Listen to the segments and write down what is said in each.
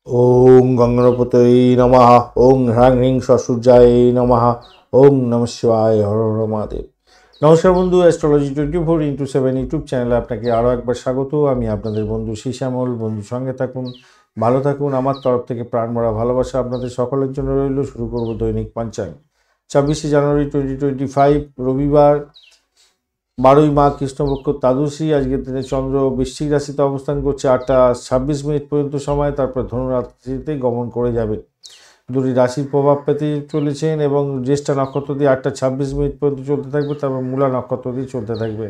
ওং গঙ্গণপতয়ে নমঃ। ওং হ্রাং হ্রিং সূর্যায় নমঃ। ওং নমঃ শিবায়। হর হর মহাদেব। নমস্কার বন্ধু, অ্যাস্ট্রোলজি 24x7 ইউটিউব চ্যানেলে আপনাকে আরও একবার স্বাগত। আমি আপনাদের বন্ধু শ্যামল। বন্ধুর সঙ্গে থাকুন, ভালো থাকুন। আমার তরফ থেকে প্রাণ ভরা ভালোবাসা আপনাদের সকলের জন্য রইল। শুরু করব দৈনিক পঞ্চাঙ্গ। 26শে জানুয়ারি 2025 রবিবার, 12ই মাঘ কৃষ্ণপক্ষ দ্বাদশী। আজকের দিনে চন্দ্র বৃশ্চিক রাশিতে অবস্থান করছে 8:26 পর্যন্ত সময়, তারপর ধনুরাশিতে গমন করে যাবে। দুটি রাশির প্রভাব পেতে চলেছেন এবং জ্যেষ্ঠা নক্ষত্র দিয়ে 8:26 পর্যন্ত চলতে থাকবে, তারপর মূলা নক্ষত্র দিয়ে চলতে থাকবে।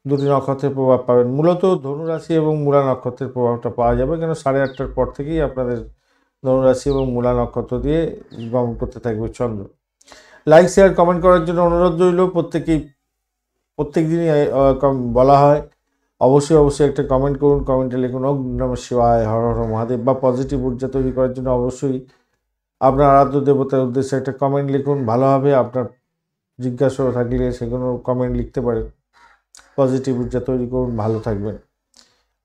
দুটি নক্ষত্রের প্রভাব পাবেন। মূলত ধনুরাশি এবং মূলা নক্ষত্রের প্রভাবটা পাওয়া যাবে, কেন 8:30টার পর থেকেই আপনাদের ধনুরাশি এবং মূলা নক্ষত্র দিয়ে গমন করতে থাকবে চন্দ্র। লাইক শেয়ার কমেন্ট করার জন্য অনুরোধ রইল। প্রত্যেক দিনই বলা হয়, অবশ্যই একটা কমেন্ট করুন। কমেন্টে লিখুন ওং নমঃ শিবায়, হর হর মহাদেব, বা পজিটিভ ঊর্জা তৈরি করার জন্য অবশ্যই আপনার আরাধ্য দেবতার উদ্দেশ্যে একটা কমেন্ট লিখুন। ভালো হবে। আপনার জিজ্ঞাসা থাকলে সেগুলো কমেন্ট লিখতে পারেন। পজিটিভ ঊর্জা তৈরি করুন, ভালো থাকবেন।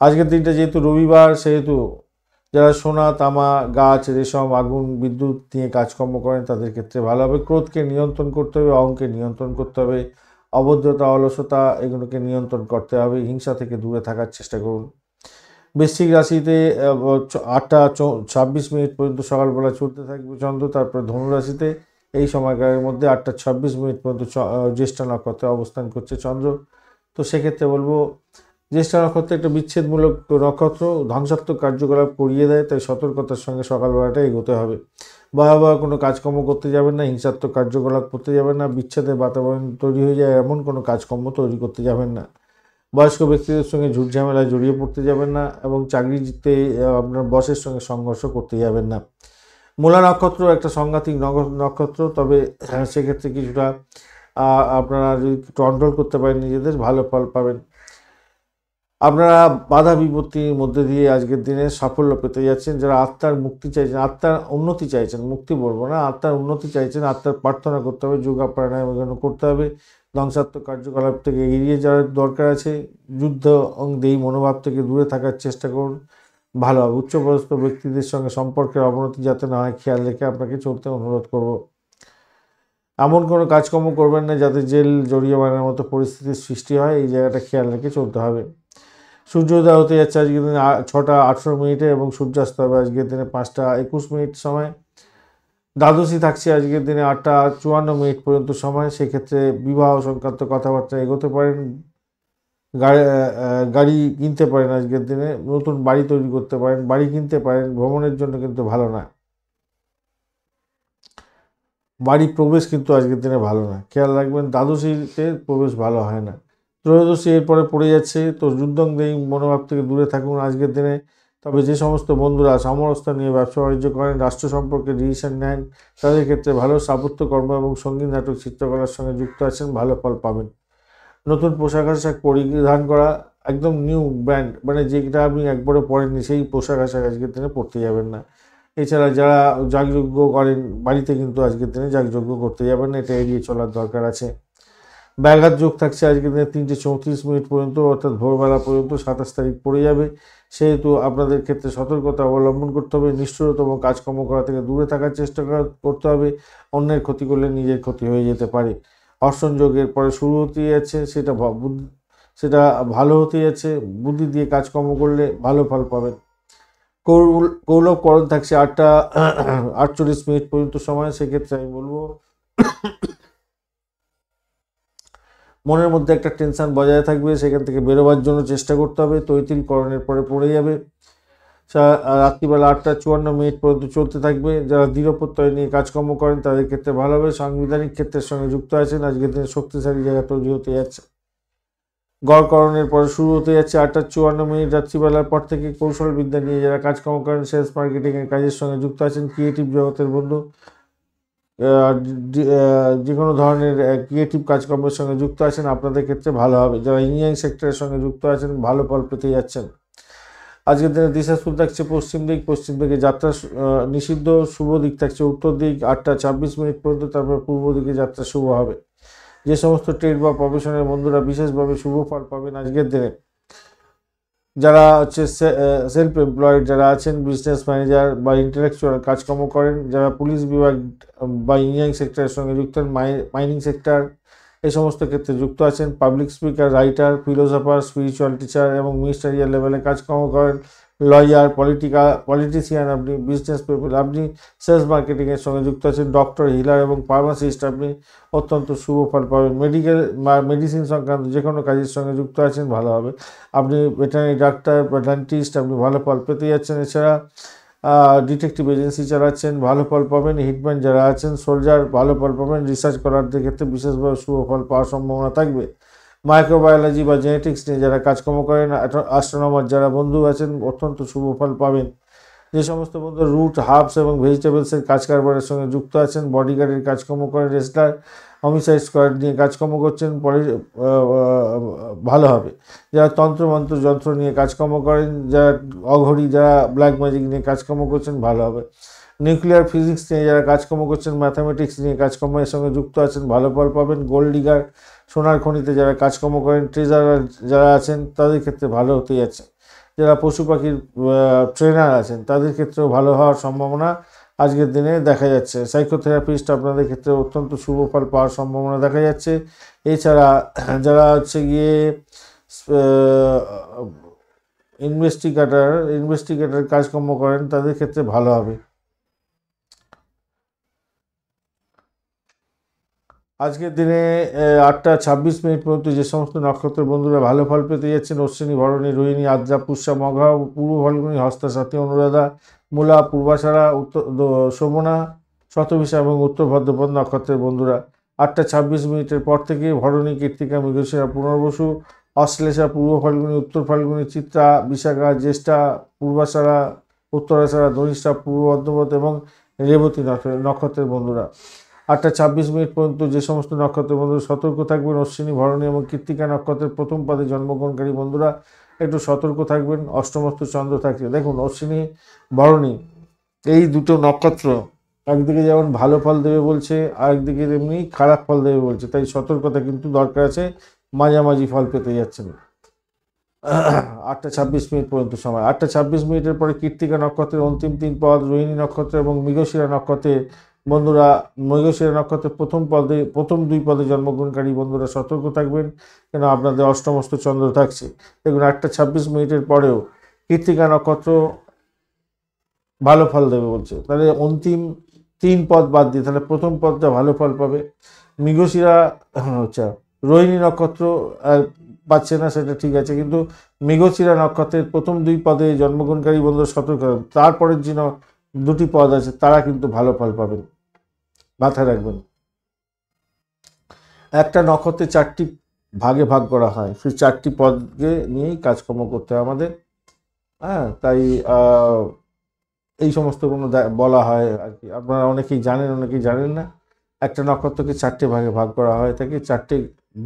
আজকের দিনটা যেহেতু রবিবার, সেহেতু যারা সোনা, তামা, গাছ, রেশম, আগুন, বিদ্যুৎ নিয়ে কাজকর্ম করেন তাদের ক্ষেত্রে ভালো হবে। ক্রোধকে নিয়ন্ত্রণ করতে হবে, অহংকে নিয়ন্ত্রণ করতে হবে, অভদ্রতা, অলসতা এগুলোকে নিয়ন্ত্রণ করতে হবে। হিংসা থেকে দূরে থাকার চেষ্টা করুন। বৃশ্চিক রাশিতে 8:26 পর্যন্ত সকালবেলা চলতে থাকবে চন্দ্র, তারপরে ধনুরাশিতে এই সময়কালের মধ্যে 8:26 পর্যন্ত জ্যেষ্ঠা নক্ষত্রে অবস্থান করছে চন্দ্র। তো সেক্ষেত্রে বলবো, জ্যেষ্ঠা নক্ষত্র একটা বিচ্ছেদমূলক নক্ষত্র, ধ্বংসাত্মক কার্যকলাপ করিয়ে দেয়, তাই সতর্কতার সঙ্গে সকালবেলাটা এগোতে হবে। ভয়াবহ কোনো কাজকর্ম করতে যাবেন না, হিংসাত্মক কার্যকলাপ করতে যাবেন না, বিচ্ছেদের বাতাবরণ তৈরি হয়ে যায় এমন কোনো কাজকর্ম তৈরি করতে যাবেন না। বয়স্ক ব্যক্তিদের সঙ্গে ঝুট ঝামেলায় জড়িয়ে পড়তে যাবেন না, এবং চাকরিতে আপনার বসের সঙ্গে সংঘর্ষ করতে যাবেন না। মূলা নক্ষত্র একটা সাংঘাতিক নক্ষত্র, তবে সেক্ষেত্রে কিছুটা আপনারা যদি কন্ট্রোল করতে পারেন নিজেদের, ভালো ফল পাবেন। আপনারা বাধা বিপত্তির মধ্যে দিয়ে আজকের দিনে সাফল্য পেতে যাচ্ছেন। যারা আত্মার মুক্তি চাইছেন, আত্মার উন্নতি চাইছেন, মুক্তি বলবো না, আত্মার উন্নতি চাইছেন, আত্মার প্রার্থনা করতে হবে, যোগা প্রাণায়াম এগুলো করতে হবে। ধ্বংসাত্মক কার্যকলাপ থেকে এড়িয়ে যাওয়ার দরকার আছে। যুদ্ধ দেই মনোভাব থেকে দূরে থাকার চেষ্টা করুন, ভালো হবে। উচ্চপদস্থ ব্যক্তিদের সঙ্গে সম্পর্কের অবনতি যাতে না হয় খেয়াল রেখে আপনাকে চলতে অনুরোধ করব। এমন কোনো কাজকর্ম করবেন না যাতে জেল জড়িয়ে মতো পরিস্থিতির সৃষ্টি হয়, এই জায়গাটা খেয়াল রেখে চলতে হবে। সূর্যোদয় হতে যাচ্ছে আজকের দিনে 6:18 এবং সূর্যাস্ত হবে আজকের দিনে 5:21 সময়। দ্বাদশী থাকছে আজকের দিনে 8:54 পর্যন্ত সময়। সেক্ষেত্রে বিবাহ সংক্রান্ত কথাবার্তা এগোতে পারেন, গাড়ি কিনতে পারেন আজকের দিনে, নতুন বাড়ি তৈরি করতে পারেন, বাড়ি কিনতে পারেন। ভ্রমণের জন্য কিন্তু ভালো না, বাড়ি প্রবেশ কিন্তু আজকের দিনে ভালো না, খেয়াল রাখবেন। দ্বাদশীতে প্রবেশ ভালো হয় না। ত্রয়োদশী এরপরে পড়ে যাচ্ছে, তো যুদ্ধংদেহী মনোভাব থেকে দূরে থাকুন আজকের দিনে। তবে যে সমস্ত বন্ধুরা সমরস্তা নিয়ে ব্যবসা বাণিজ্য করেন, রাষ্ট্র সম্পর্কে ডিসিশন নেন, তাদের ক্ষেত্রে ভালো। স্থাপত্য কর্ম এবং সঙ্গীত, নাটক, চিত্রকলার সঙ্গে যুক্ত আছেন, ভালো ফল পাবেন। নতুন পোশাক আশাক পরিধান করা, একদম নিউ ব্র্যান্ড, মানে যেটা আপনি একবারে পরেননি সেই পোশাক আশাক আজকের দিনে পরতে যাবেন না। এছাড়া যারা যাগযজ্ঞ করেন বাড়িতে, কিন্তু আজকের দিনে যাগযজ্ঞ করতে যাবেন না, এটা এড়িয়ে চলার দরকার আছে। ব্যাঘাত যোগ থাকছে আজকের দিনে 3:34 পর্যন্ত, অর্থাৎ ভোরবেলা পর্যন্ত। 27 তারিখ পড়ে যাবে, সেহেতু আপনাদের ক্ষেত্রে সতর্কতা অবলম্বন করতে হবে। নিষ্ঠুরতম কাজকর্ম করা থেকে দূরে থাকার চেষ্টা করতে হবে। অন্যের ক্ষতি করলে নিজের ক্ষতি হয়ে যেতে পারে। অর্শন যোগের পরে শুরু হতে যাচ্ছে, সেটা ভালো হতে যাচ্ছে। বুদ্ধি দিয়ে কাজকর্ম করলে ভালো ফল পাবেন। কৌলভ করণ থাকছে 8:48 পর্যন্ত সময়। সেক্ষেত্রে আমি বলবো, মনের মধ্যে একটা টেনশন বজায় থাকবে, সেখান থেকে বেরোবার জন্য চেষ্টা করতে হবে। তৈতিল করণের পরে পড়ে যাবে, রাত্রিবেলা 8:54 পর্যন্ত চলতে থাকবে। যারা দৃঢ় প্রত্যয় নিয়ে কাজকর্ম করেন তাদের ক্ষেত্রে ভালো হবে। সাংবিধানিক ক্ষেত্রের সঙ্গে যুক্ত আছেন, আজকের দিনে শক্তিশালী জায়গা তৈরি হতে যাচ্ছে। গড়করণের পরে শুরু হতে যাচ্ছে 8:54 রাত্রিবেলার পর থেকে। কৌশল বিদ্যা নিয়ে যারা কাজকর্ম করেন, সেলস মার্কেটিংয়ের কাজের সঙ্গে যুক্ত আছেন, ক্রিয়েটিভ জগতের বন্ধু, যে কোনো ধরনের ক্রিয়েটিভ কাজকর্মের সঙ্গে যুক্ত আছেন, আপনাদের ক্ষেত্রে ভালো হবে। যারা ইঞ্জিনিয়ারিং সেক্টরের সঙ্গে যুক্ত আছেন, ভালো ফল পেতে যাচ্ছেন। আজকের দিনে দিশাশুল থাকছে পশ্চিম দিক, পশ্চিম দিকে যাত্রা নিষিদ্ধ। শুভ দিক থাকছে উত্তর দিক 8:26 পর্যন্ত, তারপর পূর্ব দিকে যাত্রা শুভ হবে। যে সমস্ত ট্রেড বা প্রফেশনের বন্ধুরা বিশেষভাবে শুভ ফল পাবেন আজকের দিনে, যারা হচ্ছে সেলফ এমপ্লয়েড যারা আছেন, বিজনেস ম্যানেজার বা ইন্টেলেকচুয়াল কাজকর্ম করেন, যারা পুলিশ বিভাগ বা ইঞ্জিনিয়ারিং সেক্টরের সঙ্গে যুক্ত, মাইনিং সেক্টর এই সমস্ত ক্ষেত্রে যুক্ত আছেন, public speaker, writer, philosopher, spiritual teacher এবং মিনিস্টারিয়াল লেভেলে কাজকর্ম করেন, লয়ার, পলিটিশিয়ান আপনি, বিজনেস পিপল আপনি, সেলস মার্কেটিংয়ের সঙ্গে যুক্ত আছেন, ডক্টর, হিলার এবং ফার্মাসিস্ট আপনি অত্যন্ত শুভ ফল পাবেন। মেডিকেল বা মেডিসিন সংক্রান্ত যে কোনো কাজের সঙ্গে যুক্ত আছেন ভালো হবে। আপনি ভেটেরিনারি ডাক্তার বা ডেন্টিস্ট আপনি ভালো ফল পেতে যাচ্ছেন। এছাড়া ডিটেকটিভ এজেন্সি চালাচ্ছেন, ভালো ফল পাবেন। হিটম্যান যারা আছেন, সোলজার ভালো ফল পাবেন। রিসার্চ করারদের ক্ষেত্রে বিশেষভাবে শুভ ফল পাওয়ার সম্ভাবনা থাকবে। মাইক্রোবায়োলজি বা জেনেটিক্স নিয়ে যারা কাজকর্ম করেন, অ্যাস্ট্রোনমার যারা বন্ধু আছেন অত্যন্ত শুভ ফল পাবেন। যে সমস্ত বন্ধু রুট, হার্বস এবং ভেজিটেবলসের কাজ কারবারের সঙ্গে যুক্ত আছেন, বডিগার্ডের কাজকর্ম করেন, রেসলার, হোমিসাইড স্কোয়াড নিয়ে কাজকর্ম করছেন, ভালো হবে। যারা তন্ত্রমন্ত্র যন্ত্র নিয়ে কাজকর্ম করেন, যারা অঘড়ি, যারা ব্ল্যাক ম্যাজিক নিয়ে কাজকর্ম করছেন ভালো হবে। নিউক্লিয়ার ফিজিক্স নিয়ে যারা কাজকর্ম করছেন, ম্যাথামেটিক্স নিয়ে কাজকর্মের সঙ্গে যুক্ত আছেন ভালো ফল পাবেন। গোল্ড ডিগার, সোনার খনিতে যারা কাজকর্ম করেন, ট্রেজারার যারা আছেন তাদের ক্ষেত্রে ভালো হতে যাচ্ছে। যারা পশু পাখির ট্রেনার আছেন তাদের ক্ষেত্রেও ভালো হওয়ার সম্ভাবনা আজকের দিনে দেখা যাচ্ছে। সাইকোথেরাপিস্ট আপনাদের ক্ষেত্রে অত্যন্ত শুভ ফল পাওয়ার সম্ভাবনা দেখা যাচ্ছে। এছাড়া যারা হচ্ছে গিয়ে ইনভেস্টিগেটর কাজকর্ম করেন তাদের ক্ষেত্রে ভালো হবে। আজকের দিনে 8:26 পর্যন্ত যে সমস্ত নক্ষত্রের বন্ধুরা ভালো ফল পেতে যাচ্ছেন, অশ্বিনী, ভরণী, রোহিণী, আদ্রা, পুষ্যা, মঘা, পূর্ব ফাল্গুনী, হস্তা, সাথী, অনুরাধা, মূলা, পূর্বাষাঢ়া, শোভনা, শতভিষা এবং উত্তর ভাদ্রপদ নক্ষত্রের বন্ধুরা 8:26 পর থেকে ভরণী, কৃত্তিকা, মৃগশিরা, পুনর্বসু, অশ্লেষা, পূর্ব ফাল্গুনী, উত্তর ফাল্গুনী, চিত্রা, বিশাখা, জ্যেষ্ঠা, পূর্বাষাঢ়া, উত্তরাষাঢ়া, ধনিষ্ঠা, পূর্ব ভাদ্রপদ এবং রেবতী নক্ষত্রের বন্ধুরা 8:26 পর্যন্ত যে সমস্ত নক্ষত্রের বন্ধুরা সতর্ক থাকবেন, অশ্বিনী, ভরণী এবং কৃত্তিকা নক্ষত্রের প্রথম পদে জন্মগ্রহণকারী বন্ধুরা একটু সতর্ক থাকবেন। অষ্টমস্ত চন্দ্র থাকছে, দেখুন অশ্বিনী, ভরণী এই দুটো নক্ষত্র একদিকে যেমন ভালো ফল দেবে বলছে, আরেকদিকে তেমনি খারাপ ফল দেবে বলছে, তাই সতর্কতা কিন্তু দরকার আছে। মাঝামাঝি ফল পেতে যাচ্ছেন 8:26 পর্যন্ত সময়। 8:26 পরে কৃত্তিকা নক্ষত্রের অন্তিম 3 পদ, রোহিণী নক্ষত্র এবং মৃগশিরা নক্ষত্রের বন্ধুরা, মৃগশিরা নক্ষত্রের প্রথম 2 পদে জন্মগ্রহণকারী বন্ধুরা সতর্ক থাকবেন, কেন আপনাদের অষ্টমস্ত চন্দ্র থাকছে। দেখুন 8:26 পরেও কৃত্তিকা নক্ষত্র ভালো ফল দেবে বলছে, তাহলে অন্তিম 3 পদ বাদ দিয়ে তাহলে প্রথম পদটা ভালো ফল পাবে। মৃগশিরা, আচ্ছা রোহিণী নক্ষত্র পাচ্ছে না সেটা ঠিক আছে, কিন্তু মৃগশিরা নক্ষত্রের প্রথম 2 পদে জন্মগ্রহণকারী বন্ধুরা সতর্ক থাকবেন। তারপরের যে 2টি পদ আছে তারা কিন্তু ভালো ফল পাবেন, মাথায় রাখবেন। একটা নক্ষত্রে 4টি ভাগে ভাগ করা হয়, সেই 4টি পদকে নিয়েই কাজকর্ম করতে হয় আমাদের। হ্যাঁ, তাই এই সমস্ত কোনো বলা হয় আর কি। আপনারা অনেকেই জানেন, অনেকেই জানেন না। একটা নক্ষত্রকে 4টে ভাগে ভাগ করা হয় থাকে, 4টে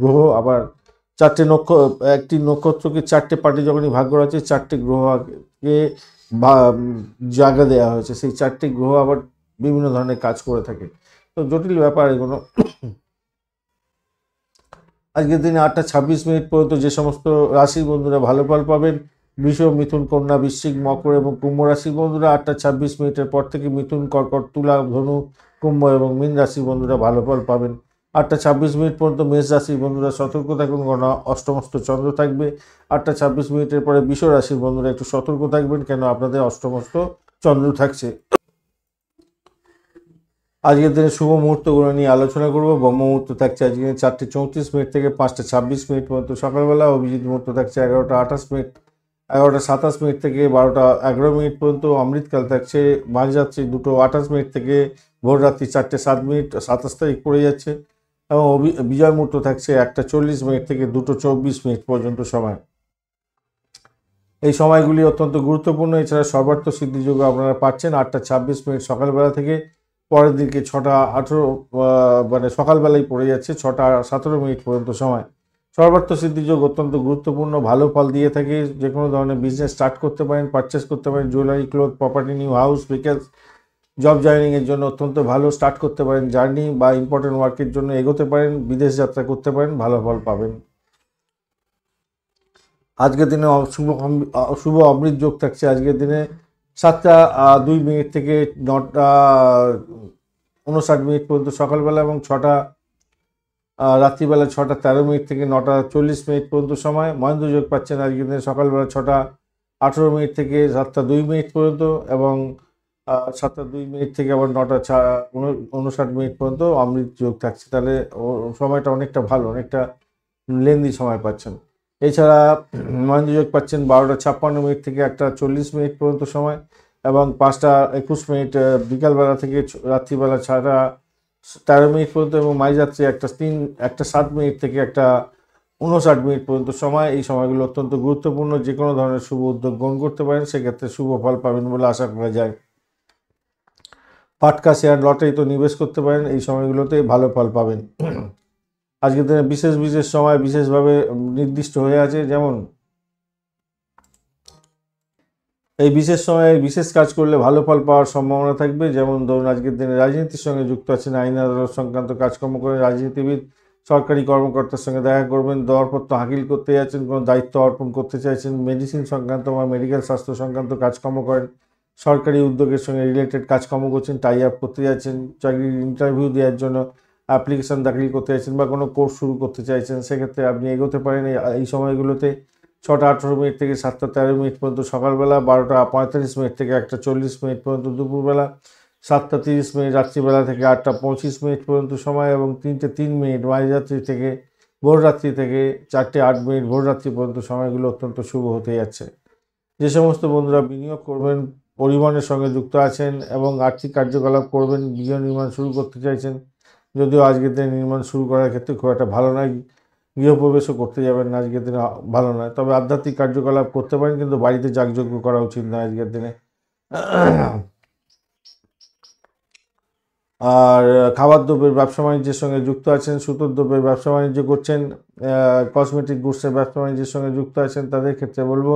গ্রহ, আবার 4টে একটি নক্ষত্রকে 4টে পার্টি যখনই ভাগ করা হচ্ছে 4টে গ্রহকে জায়গা দেওয়া হয়েছে, সেই 4টে গ্রহ আবার বিভিন্ন ধরনের কাজ করে থাকে, তো জটিল ব্যাপার এগুলো। আজকের দিনে 8:26 পর্যন্ত যে সমস্ত রাশির বন্ধুরা ভালো ফল পাবেন, বৃষ, মিথুন, কন্যা, বৃশ্চিক, মকর এবং কুম্ভ রাশির বন্ধুরা 8:26 পর থেকে মিথুন, কর্কট, তুলা, ধনু, কুম্ভ এবং মীন রাশির বন্ধুরা ভালো ফল পাবেন। 8:26 পর্যন্ত মেষ রাশির বন্ধুরা সতর্ক থাকুন, কেন অষ্টমস্ত চন্দ্র থাকবে। 8:26 পরে বৃষ রাশির বন্ধুরা একটু সতর্ক থাকবেন, কেন আপনাদের অষ্টমস্ত চন্দ্র থাকছে। আজকের দিনে শুভ মুহূর্তগুলো নিয়ে আলোচনা করব। ব্রহ্ম মুহূর্ত থাকছে আজকে 4:34 থেকে 5:26 পর্যন্ত সকালবেলা। অভিজিৎ মুহূর্ত থাকছে 11:28, 11:27 থেকে 12:11 পর্যন্ত। অমৃতকাল থাকছে মাঝরাত্রি 2:28 থেকে ভোররাত্রি 4:07, 27 তারিখ পড়ে যাচ্ছে। এবং বিজয় মুহূর্ত থাকছে 1:40 থেকে 2:24 পর্যন্ত সময়। এই সময়গুলি অত্যন্ত গুরুত্বপূর্ণ। এছাড়া সর্বার্থ সিদ্ধিযোগ আপনারা পাচ্ছেন 8:26 সকালবেলা থেকে। পরের দিকে 6:18 মানে সকালবেলায় পড়ে যাচ্ছে 6:17 পর্যন্ত সময়। সর্বার্থ সিদ্ধিযোগ অত্যন্ত গুরুত্বপূর্ণ, ভালো ফল দিয়ে থাকে। যে কোনো ধরনের বিজনেস স্টার্ট করতে পারেন, পারচেস করতে পারেন, jewellery, cloth, property, new house, vehicles, job জয়েনিংয়ের জন্য অত্যন্ত ভালো স্টার্ট করতে পারেন। জার্নি বা ইম্পর্টেন্ট ওয়ার্কের জন্য এগোতে পারেন, বিদেশ যাত্রা করতে পারেন, ভালো ফল পাবেন। আজকের দিনে শুভ অমৃত যোগ থাকছে। আজকের দিনে 7টা 2 মিনিট থেকে 9টা 59 মিনিট পর্যন্ত সকালবেলা, এবং রাত্রিবেলা 6টা 13 মিনিট থেকে 9টা 40 মিনিট পর্যন্ত সময়। মহেন্দ্র যোগ পাচ্ছেন আজকের দিনে সকালবেলা 6টা 18 মিনিট থেকে 7টা 2 মিনিট পর্যন্ত, এবং 7টা 2 মিনিট থেকে আবার 9টা 59 মিনিট পর্যন্ত অমৃত যোগ থাকছে। তাহলে সময়টা অনেকটা ভালো, অনেকটা লেন্দি সময় পাচ্ছেন। এছাড়া মহেন্দ্র যোগ পাচ্ছেন 12টা 56 মিনিট থেকে 1টা 40 মিনিট পর্যন্ত সময়, এবং 5টা 21 মিনিট বিকালবেলা থেকে রাত্রিবেলা 6টা 13 মিনিট পর্যন্ত, এবং মাঝরাত্রি 1টা 7 মিনিট থেকে 1টা 59 মিনিট পর্যন্ত সময়। এই সময়গুলো অত্যন্ত গুরুত্বপূর্ণ। যে কোনো ধরনের শুভ উদ্যোগ গ্রহণ করতে পারেন, সেক্ষেত্রে শুভ ফল পাবেন বলে আশা করা যায়। পাটকা, শেয়ার, লটারি তো নিবেশ করতে পারেন, এই সময়গুলোতে ভালো ফল পাবেন। আজকের দিনে বিশেষ বিশেষ সময় বিশেষভাবে নির্দিষ্ট হয়ে আছে, যেমন এই বিশেষ সময়ে বিশেষ কাজ করলে ভালো ফল পাওয়ার সম্ভাবনা থাকবে। যেমন ধরুন, আজকের দিনে রাজনীতির সঙ্গে যুক্ত আছেন, আইন আদালত সংক্রান্ত কাজকর্ম করেন, রাজনীতিবিদ, সরকারি কর্মকর্তার সঙ্গে দেখা করবেন, দরপত্র হাকিল করতে যাচ্ছেন, কোনো দায়িত্ব অর্পণ করতে চাইছেন, মেডিসিন সংক্রান্ত বা মেডিকেল স্বাস্থ্য সংক্রান্ত কাজকর্ম করেন, সরকারি উদ্যোগের সঙ্গে রিলেটেড কাজকর্ম করছেন, টাই আপ করতে যাচ্ছেন, চাকরির ইন্টারভিউ দেওয়ার জন্য অ্যাপ্লিকেশন দাখিল করতে চাইছেন, বা কোনো কোর্স শুরু করতে চাইছেন, সেক্ষেত্রে আপনি এগোতে পারেন এই সময়গুলোতে। 6টা 18 মিনিট থেকে 7টা 13 মিনিট পর্যন্ত সকালবেলা, 12টা 45 মিনিট থেকে 1টা 40 মিনিট পর্যন্ত দুপুরবেলা, 7টা 30 মিনিট রাত্রিবেলা থেকে 8টা 25 মিনিট পর্যন্ত সময়, এবং 3টে 3 মিনিট মাঝরাত্রি থেকে ভোররাত্রি থেকে 4টে 8 মিনিট ভোররাত্রি পর্যন্ত সময়গুলো অত্যন্ত শুভ হতে যাচ্ছে। যে সমস্ত বন্ধুরা বিনিয়োগ করবেন, পরিবহনের সঙ্গে যুক্ত আছেন এবং আর্থিক কার্যকলাপ করবেন, গৃহ নির্মাণ শুরু করতে চাইছেন, যদিও আজকের দিনে নির্মাণ শুরু করার ক্ষেত্রে খুব একটা ভালো নয়, গৃহপ্রবেশও করতে যাবেন না আজকের দিনে, ভালো নয়। তবে আধ্যাত্মিক কার্যকলাপ করতে পারেন, কিন্তু বাড়িতে যাগযজ্ঞ করা উচিত নয় আজকের দিনে। আর খাবার দ্রব্যের ব্যবসা বাণিজ্যের সঙ্গে যুক্ত আছেন, সুতোর দ্রব্যের ব্যবসা বাণিজ্য করছেন, কসমেটিক গুডসের ব্যবসা বাণিজ্যের সঙ্গে যুক্ত আছেন, তাদের ক্ষেত্রে বলবো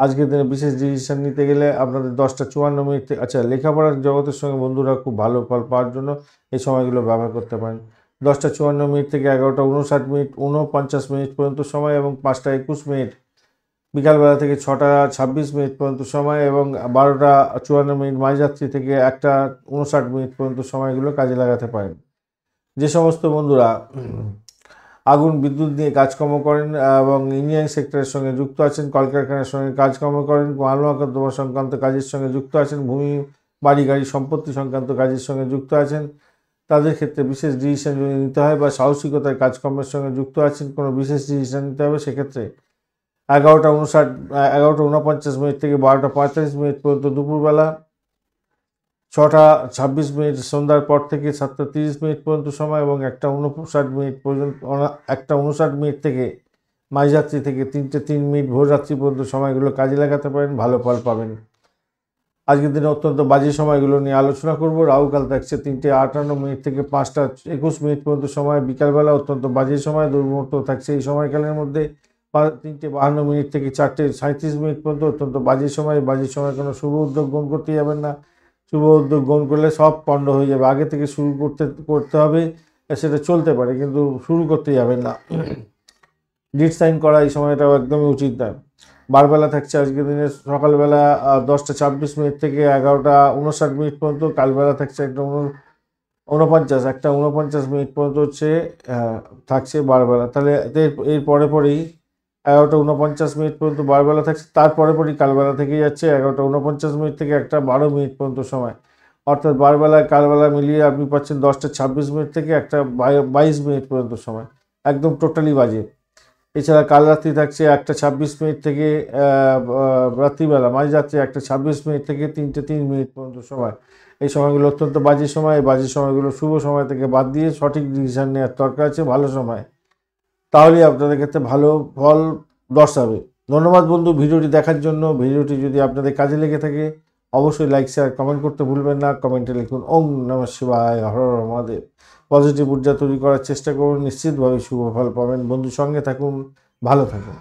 আজকের দিনে বিশেষ ডিসিশন নিতে গেলে আপনাদের 10টা 54 মিনিট থেকে, লেখাপড়ার জগতের সঙ্গে বন্ধুরা খুব ভালো ফল পাওয়ার জন্য এই সময়গুলো ব্যবহার করতে পারেন। 10টা 54 মিনিট থেকে 11টা 59 মিনিট 49 মিনিট পর্যন্ত সময়, এবং 5টা 21 মিনিট বিকালবেলা থেকে 6টা 26 মিনিট পর্যন্ত সময়, এবং 12টা 54 মিনিট মাঝরাত্রি থেকে 1টা 59 মিনিট পর্যন্ত সময়গুলো কাজে লাগাতে পারেন। যে সমস্ত বন্ধুরা আগুন বিদ্যুৎ নিয়ে কাজকর্ম করেন এবং ইঞ্জিনিয়ারিং সেক্টরের সঙ্গে যুক্ত আছেন, কলকারখানার সঙ্গে কাজকর্ম করেন, মাল মোকদ্দমা সংক্রান্ত কাজের সঙ্গে যুক্ত আছেন, ভূমি বাড়ি গাড়ি সম্পত্তি সংক্রান্ত কাজের সঙ্গে যুক্ত আছেন, তাদের ক্ষেত্রে বিশেষ ডিসিশন যদি নিতে হয়, বা সাহসিকতার কাজকর্মের সঙ্গে যুক্ত আছেন, কোনো বিশেষ ডিসিশন নিতে হবে, সেক্ষেত্রে 11টা 49 মিনিট থেকে 12টা 45 মিনিট পর্যন্ত দুপুরবেলা, 6টা 26 মিনিট সন্ধ্যার পর থেকে 7টা 30 মিনিট পর্যন্ত সময়, এবং 1টা 59 মিনিট পর্যন্ত 1টা 59 মিনিট থেকে মাঝরাত্রি থেকে 3টে 3 মিনিট ভোররাত্রি পর্যন্ত সময়গুলো কাজে লাগাতে পারেন, ভালো ফল পাবেন। আজকের দিনে অত্যন্ত বাজে সময়গুলো নিয়ে আলোচনা করব। রাহুকাল থাকছে 3টে 58 মিনিট থেকে 5টা 21 মিনিট পর্যন্ত সময় বিকালবেলা, অত্যন্ত বাজে সময়। দুর্মুহূর্ত থাকছে এই সময়কালের মধ্যে 3টে 52 মিনিট থেকে 4টে 37 মিনিট পর্যন্ত, অত্যন্ত বাজে সময়। বাজে সময় কোনো শুভ উদ্যোগ গ্রহণ করতে যাবেন না, শুভ উদ্যোগ গ্রহণ করলে সব পণ্ড হয়ে যাবে। আগে থেকে শুরু করতে হবে, সেটা চলতে পারে, কিন্তু শুরু করতে যাবেন না। ডিট সাইন করা এই সময়টাও একদমই উচিত নয়। বারবেলা থাকছে আজকের দিনে সকালবেলা 10টা 26 মিনিট থেকে 11টা 59 মিনিট পর্যন্ত, কালবেলা থাকছে 1টা 49 মিনিট পর্যন্ত থাকছে বারবেলা। তাহলে এর পরেই 11টা 49 মিনিট পর্যন্ত বারবেলা থাকছে, তারপরে কালবেলা থেকে যাচ্ছে 11টা 49 মিনিট থেকে 1টা 12 মিনিট পর্যন্ত সময়। অর্থাৎ বারবেলায় কালবেলা মিলিয়ে আপনি পাচ্ছেন 10টা 26 মিনিট থেকে 1টা 22 মিনিট পর্যন্ত সময়, একদম টোটালি বাজে। এছাড়া কাল রাত্রি থাকছে 1টা 26 মিনিট থেকে রাত্রিবেলা মাঝরাত্রি 1টা 26 মিনিট থেকে 3টে 3 মিনিট পর্যন্ত সময়। এই সময়গুলো অত্যন্ত বাজে সময়। এই বাজে সময়গুলো শুভ সময় থেকে বাদ দিয়ে সঠিক ডিসিশন নেওয়ার দরকার আছে ভালো সময়, তাহলেই আপনাদের ক্ষেত্রে ভালো ফল দর্শাবে। ধন্যবাদ বন্ধু ভিডিওটি দেখার জন্য। ভিডিওটি যদি আপনাদের কাজে লেগে থাকে অবশ্যই লাইক শেয়ার কমেন্ট করতে ভুলবেন না। কমেন্টে লিখুন ওম নমঃ শিবায়, হর হর মহাদেব। পজিটিভ ঊর্জা তৈরি করার চেষ্টা করুন, নিশ্চিতভাবে শুভ ফল পাবেন। বন্ধুর সঙ্গে থাকুন, ভালো থাকুন।